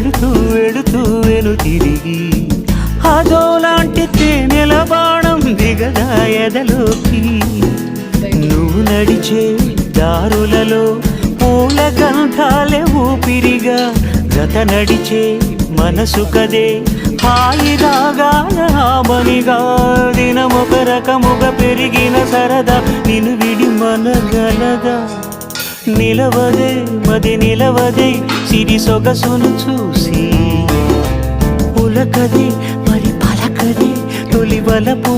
వెళుతూ వెను తిరిగి అదోలాంటి తేనెల బాణం దిగదా ఎదలోకి. నువ్వు నడిచే దారులలో పూల గంధాలే ఊపిరిగా గత నడిచే మనసు కదే హాయి రాగాల హామనిగా. దినమొక రకముగా పెరిగిన సరదా నిన్ను విడి మనగలదా. నిలవదే మది నిలవదే సిరి సొగసును చూసి పులకదే మరి పలకదే తొలి వలపు